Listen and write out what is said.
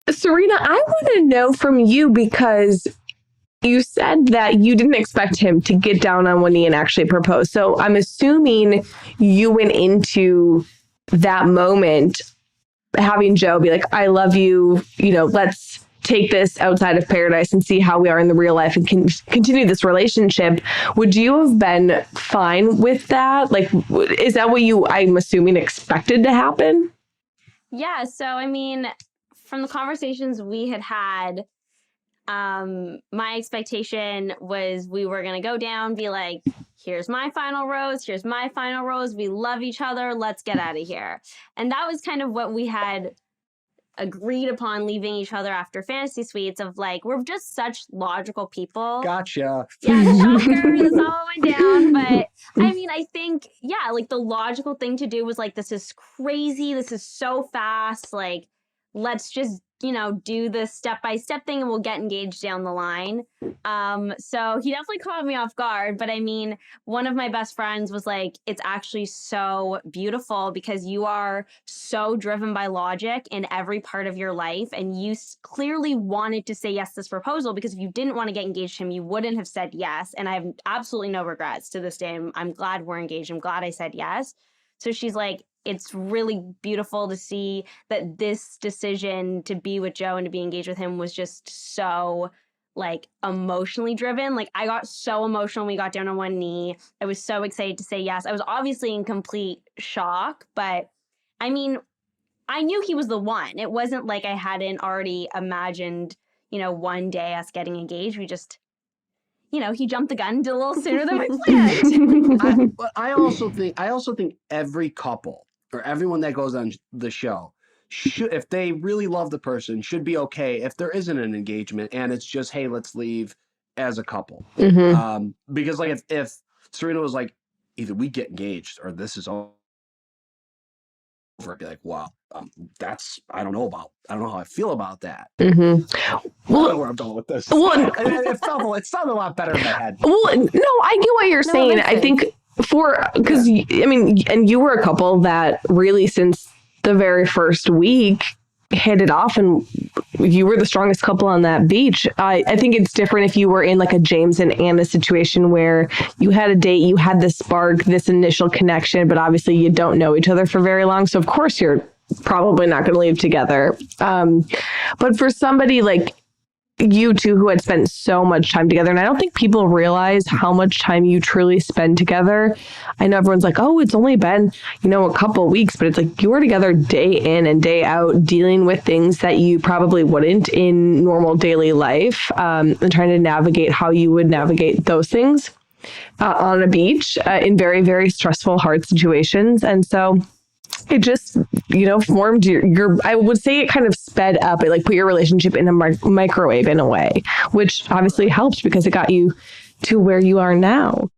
Serena, I want to know from you because you said that you didn't expect him to get down on one knee and actually propose. So I'm assuming you went into that moment having Joe be like, I love you, let's take this outside of paradise and see how we are in the real life and continue this relationship. Would you have been fine with that? Like, is that what I'm assuming, expected to happen? Yeah. So, I mean, from the conversations we had, my expectation was we were going to go down, be like, here's my final rose. Here's my final rose. We love each other. Let's get out of here. And that was kind of what we had agreed upon leaving each other after fantasy suites of like, we're just such logical people. Gotcha. Yeah, shocker. That's all went down. But I mean, I think, yeah, like the logical thing to do was like, this is crazy. This is so fast. Like, let's just, do the step-by-step thing and we'll get engaged down the line. So he definitely caught me off guard. But I mean, one of my best friends was like, it's actually so beautiful because you are so driven by logic in every part of your life. And you clearly wanted to say yes to this proposal because if you didn't want to get engaged to him, you wouldn't have said yes. And I have absolutely no regrets to this day. I'm glad we're engaged. I'm glad I said yes. So she's like, it's really beautiful to see that this decision to be with Joe and to be engaged with him was just so like emotionally driven. Like I got so emotional when we got down on one knee. I was so excited to say yes. I was obviously in complete shock, but I mean, I knew he was the one. It wasn't like I hadn't already imagined, one day us getting engaged. We just, he jumped the gun, did a little sooner than we planned. I also think every couple or everyone that goes on the show should, if they really love the person, should be okay if there isn't an engagement and it's just, hey, let's leave as a couple. Mm-hmm. Because like if Serena was like, either we get engaged or this is over, I'd be like, wow, I don't know how I feel about that. Mm-hmm. I don't know where I'm going with this. It sounded a lot better in my head. Well, no, I get what you're saying. I think because I mean, and you were a couple that really since the very first week hit it off and you were the strongest couple on that beach. I think it's different if you were in like a James and Anna situation where you had a date, you had this spark, this initial connection, but obviously you don't know each other for very long. So of course you're probably not going to leave together. But for somebody like you two who had spent so much time together, and I don't think people realize how much time you truly spend together. I know everyone's like, oh, it's only been, a couple of weeks, but it's like you were together day in and day out dealing with things that you probably wouldn't in normal daily life, and trying to navigate how you would navigate those things on a beach in very, very stressful, hard situations. And so it just, formed your, I would say it kind of sped up. It like put your relationship in a microwave in a way, which obviously helped because it got you to where you are now.